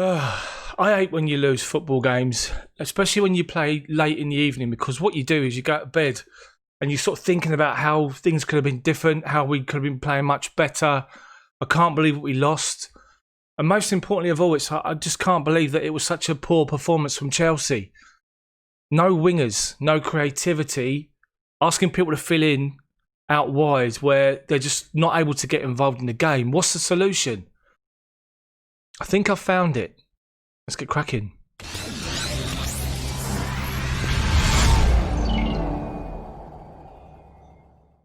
I hate when you lose football games, especially when you play late in the evening, because what you do is you go to bed and you're sort of thinking about how things could have been different, how we could have been playing much better. I can't believe we lost. And most importantly of all, I just can't believe that it was such a poor performance from Chelsea. No wingers, no creativity, asking people to fill in out wide where they're just not able to get involved in the game. What's the solution? I think I've found it. Let's get cracking.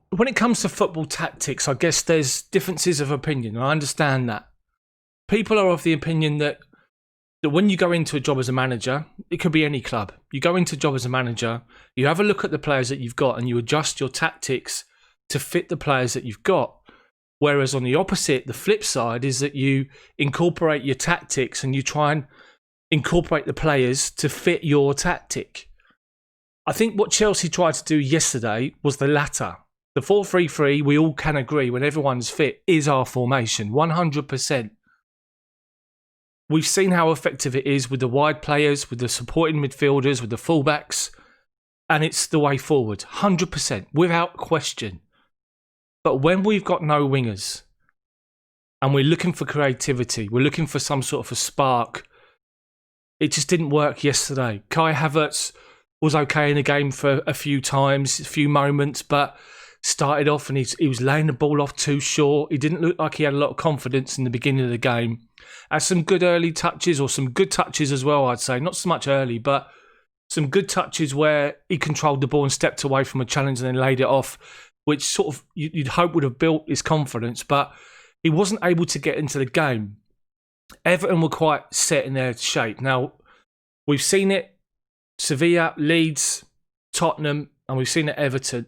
When it comes to football tactics, I guess there's differences of opinion. I understand that. People are of the opinion that when you go into a job as a manager, it could be any club. You go into a job as a manager, you have a look at the players that you've got and you adjust your tactics to fit the players that you've got. Whereas on the opposite, the flip side is that you incorporate your tactics and you try and incorporate the players to fit your tactic. I think what Chelsea tried to do yesterday was the latter. The 4-3-3, we all can agree when everyone's fit, is our formation, 100%. We've seen how effective it is with the wide players, with the supporting midfielders, with the fullbacks, and it's the way forward, 100%, without question. But when we've got no wingers and we're looking for creativity, we're looking for some sort of a spark, it just didn't work yesterday. Kai Havertz was okay in the game for a few times, a few moments, but started off and he was laying the ball off too short. He didn't look like he had a lot of confidence in the beginning of the game. Had some good early touches, or some good touches as well, I'd say. Not so much early, but some good touches where he controlled the ball and stepped away from a challenge and then laid it off, which sort of you'd hope would have built his confidence, but he wasn't able to get into the game. Everton were quite set in their shape. Now, we've seen it, Sevilla, Leeds, Tottenham, and we've seen it Everton.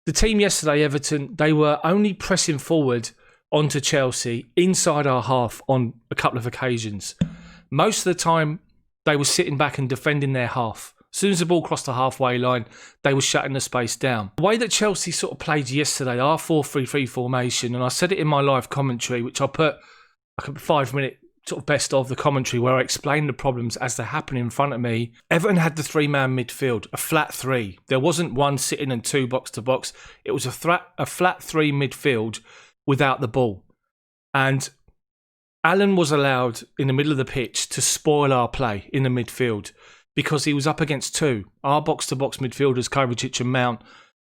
The team yesterday, Everton, they were only pressing forward onto Chelsea inside our half on a couple of occasions. Most of the time, they were sitting back and defending their half. As soon as the ball crossed the halfway line, they were shutting the space down. The way that Chelsea sort of played yesterday, our 4-3-3 formation, and I said it in my live commentary, which I put like a 5-minute sort of best of the commentary where I explained the problems as they're happening in front of me. Everton had the three-man midfield, a flat three. There wasn't one sitting and two box-to-box. It was a flat three midfield without the ball. And Alan was allowed in the middle of the pitch to spoil our play in the midfield because he was up against two. Our box-to-box midfielders, Kovacic and Mount,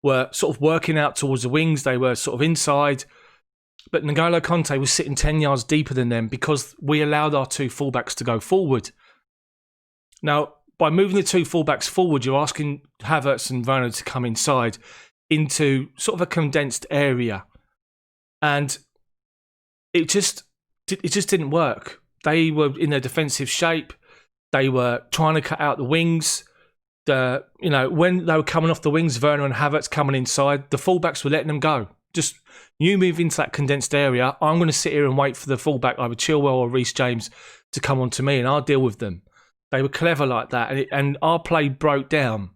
were sort of working out towards the wings. They were sort of inside. But N'Golo Conte was sitting 10 yards deeper than them because we allowed our two fullbacks to go forward. Now, by moving the two fullbacks forward, you're asking Havertz and Werner to come inside into sort of a condensed area. And it just didn't work. They were in their defensive shape. They were trying to cut out the wings. When they were coming off the wings, Werner and Havertz coming inside, the fullbacks were letting them go. Just, you move into that condensed area, I'm going to sit here and wait for the fullback, either Chilwell or Reece James, to come on to me and I'll deal with them. They were clever like that, and our play broke down.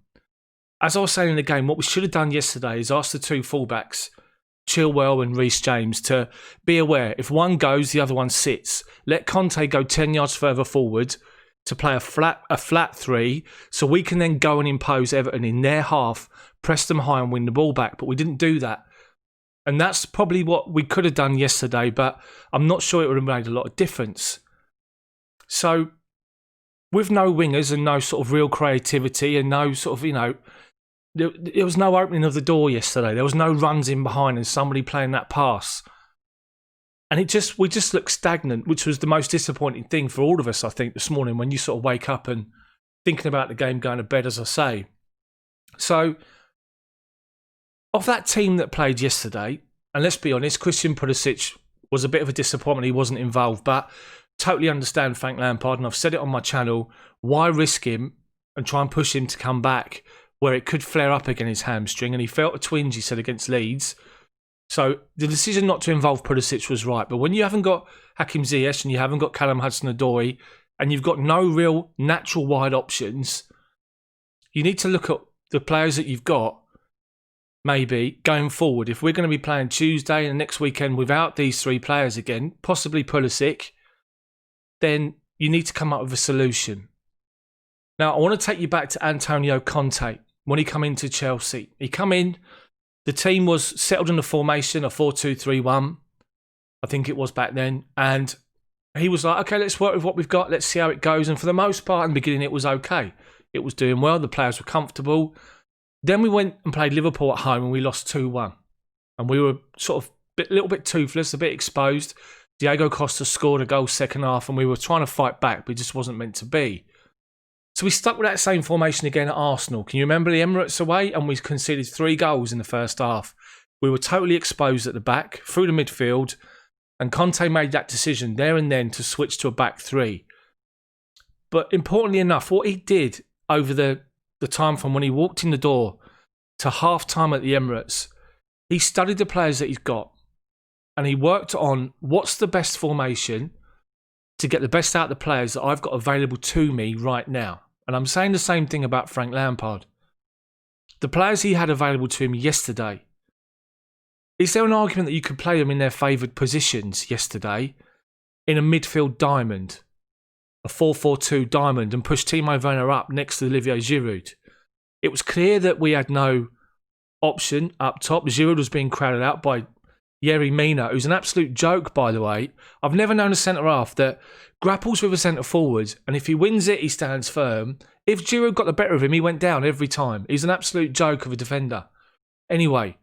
As I was saying in the game, what we should have done yesterday is ask the two fullbacks, Chilwell and Reece James, to be aware. If one goes, the other one sits. Let Conte go 10 yards further forward to play a flat three, so we can then go and impose Everton in their half, press them high and win the ball back. But we didn't do that. And that's probably what we could have done yesterday, but I'm not sure it would have made a lot of difference. So, with no wingers and no sort of real creativity and no sort of, there was no opening of the door yesterday. There was no runs in behind and somebody playing that pass. And we just looked stagnant, which was the most disappointing thing for all of us, I think, this morning when you sort of wake up and thinking about the game going to bed, as I say. So, of that team that played yesterday, and let's be honest, Christian Pulisic was a bit of a disappointment he wasn't involved, but totally understand Frank Lampard, and I've said it on my channel, why risk him and try and push him to come back where it could flare up again his hamstring, and he felt a twinge, he said, against Leeds. So the decision not to involve Pulisic was right, but when you haven't got Hakim Ziyech and you haven't got Callum Hudson-Odoi and you've got no real natural wide options, you need to look at the players that you've got. Maybe going forward, if we're going to be playing Tuesday and next weekend without these three players again, possibly Pulisic, then you need to come up with a solution. Now, I want to take you back to Antonio Conte when he come into Chelsea. He come in, the team was settled in the formation, a 4-2-3-1, I think it was back then, and he was like, okay, let's work with what we've got, let's see how it goes. And for the most part, in the beginning, it was okay. It was doing well, the players were comfortable. Then we went and played Liverpool at home and we lost 2-1. And we were sort of a little bit toothless, a bit exposed. Diego Costa scored a goal second half and we were trying to fight back, but it just wasn't meant to be. So we stuck with that same formation again at Arsenal. Can you remember the Emirates away? And we conceded 3 goals in the first half. We were totally exposed at the back, through the midfield, and Conte made that decision there and then to switch to a back 3. But importantly enough, what he did over the time from when he walked in the door to half-time at the Emirates, he studied the players that he's got and he worked on what's the best formation to get the best out of the players that I've got available to me right now. And I'm saying the same thing about Frank Lampard. The players he had available to him yesterday, is there an argument that you could play them in their favoured positions yesterday in a midfield diamond, a 4-4-2 diamond, and push Timo Werner up next to Olivier Giroud? It was clear that we had no option up top. Giroud was being crowded out by Yerry Mina, who's an absolute joke, by the way. I've never known a centre-half that grapples with a centre-forward, and if he wins it, he stands firm. If Giroud got the better of him, he went down every time. He's an absolute joke of a defender. Anyway,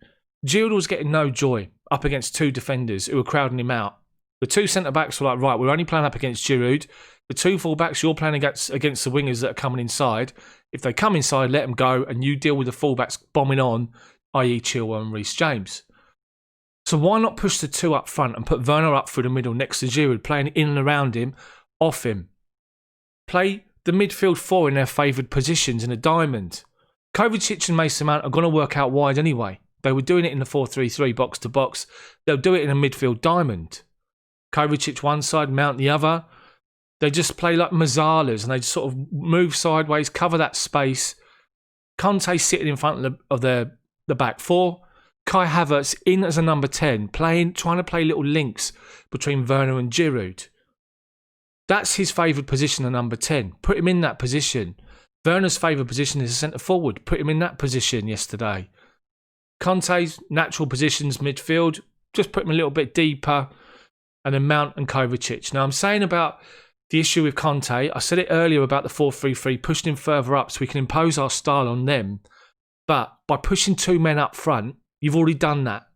Giroud was getting no joy up against 2 defenders who were crowding him out. The 2 centre-backs were like, right, we're only playing up against Giroud. The 2 full-backs, you're playing against the wingers that are coming inside. If they come inside, let them go, and you deal with the full-backs bombing on, i.e. Chilwell and Reece James. So why not push the 2 up front and put Werner up through the middle next to Giroud, playing in and around him, off him? Play the midfield 4 in their favoured positions in a diamond. Kovacic and Mason Mount are going to work out wide anyway. They were doing it in the 4-3-3 box to box. They'll do it in a midfield diamond. Kovacic one side, Mount the other. They just play like Mazzalas and they just sort of move sideways, cover that space. Conte sitting in front of the back 4. Kai Havertz in as a number 10, trying to play little links between Werner and Giroud. That's his favoured position, the number 10. Put him in that position. Werner's favoured position is a centre forward. Put him in that position yesterday. Conte's natural positions, midfield, just put him a little bit deeper. And then Mount and Kovacic. Now I'm saying about the issue with Conte, I said it earlier about the 4-3-3, pushing him further up so we can impose our style on them. But by pushing 2 men up front, you've already done that.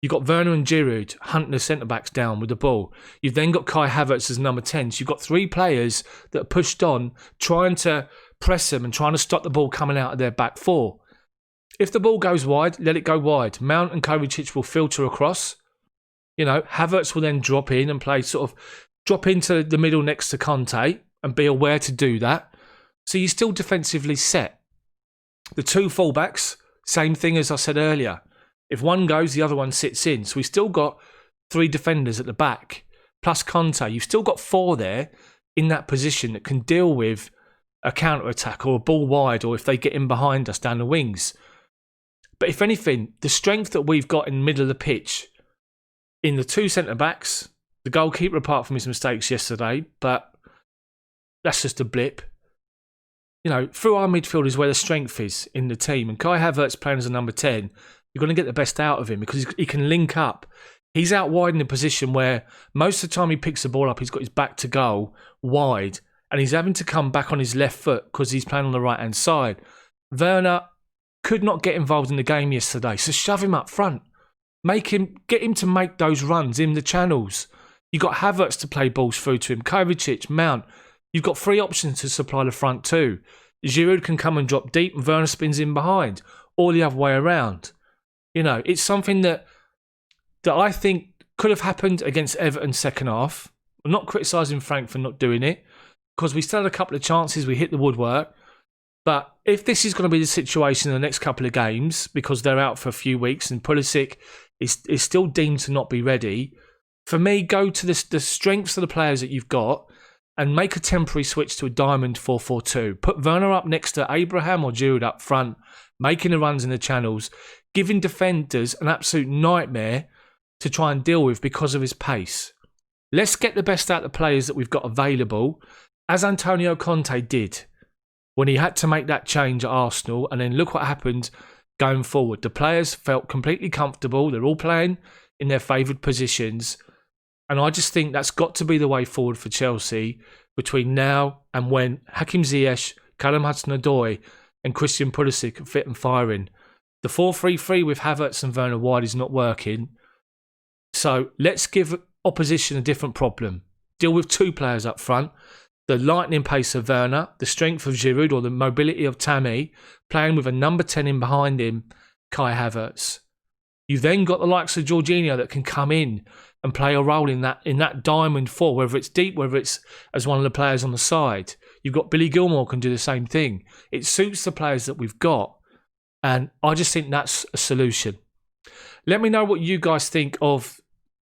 You've got Werner and Giroud hunting the centre-backs down with the ball. You've then got Kai Havertz as number 10. So you've got 3 players that are pushed on, trying to press them and trying to stop the ball coming out of their back 4. If the ball goes wide, let it go wide. Mount and Kovacic will filter across. You know, Havertz will then drop in and drop into the middle next to Conte and be aware to do that. So you're still defensively set. The 2 fullbacks, same thing as I said earlier. If one goes, the other one sits in. So we've still got 3 defenders at the back, plus Conte. You've still got 4 there in that position that can deal with a counter-attack or a ball wide, or if they get in behind us down the wings. But if anything, the strength that we've got in the middle of the pitch, in the 2 centre-backs, the goalkeeper apart from his mistakes yesterday, but that's just a blip. You know, through our midfield is where the strength is in the team. And Kai Havertz playing as a number 10, you're going to get the best out of him because he can link up. He's out wide in a position where most of the time he picks the ball up, he's got his back to goal wide and he's having to come back on his left foot because he's playing on the right-hand side. Werner could not get involved in the game yesterday, so shove him up front. Get him to make those runs in the channels. You've got Havertz to play balls through to him, Kovacic, Mount. You've got 3 options to supply the front too. Giroud can come and drop deep and Werner spins in behind, or the other way around. You know, it's something that I think could have happened against Everton second half. I'm not criticising Frank for not doing it, because we still had a couple of chances, we hit the woodwork. But if this is going to be the situation in the next couple of games, because they're out for a few weeks and Pulisic is still deemed to not be ready, for me, go to the strengths of the players that you've got and make a temporary switch to a diamond 4-4-2. Put Werner up next to Abraham or Giroud up front, making the runs in the channels, giving defenders an absolute nightmare to try and deal with because of his pace. Let's get the best out of the players that we've got available, as Antonio Conte did when he had to make that change at Arsenal. And then look what happened going forward. The players felt completely comfortable. They're all playing in their favoured positions. And I just think that's got to be the way forward for Chelsea between now and when Hakim Ziyech, Callum Hudson-Odoi and Christian Pulisic are fit and firing. The 4-3-3 with Havertz and Werner wide is not working. So let's give opposition a different problem. Deal with 2 players up front. The lightning pace of Werner, the strength of Giroud or the mobility of Tammy, playing with a number 10 in behind him, Kai Havertz. You've then got the likes of Jorginho that can come in and play a role in that diamond 4, whether it's deep, whether it's as one of the players on the side. You've got Billy Gilmore can do the same thing. It suits the players that we've got. And I just think that's a solution. Let me know what you guys think of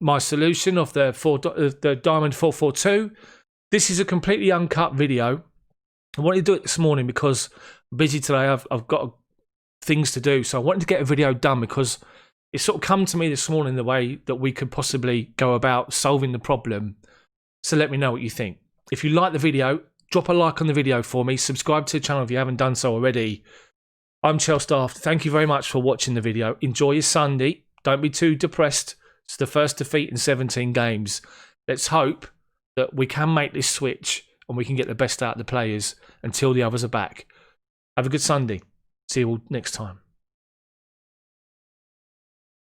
my solution of the Diamond 442. This is a completely uncut video. I wanted to do it this morning because I'm busy today. I've got things to do. So I wanted to get a video done because it sort of come to me this morning the way that we could possibly go about solving the problem. So let me know what you think. If you like the video, drop a like on the video for me. Subscribe to the channel if you haven't done so already. I'm Chels Daft. Thank you very much for watching the video. Enjoy your Sunday. Don't be too depressed. It's the first defeat in 17 games. Let's hope that we can make this switch and we can get the best out of the players until the others are back. Have a good Sunday. See you all next time.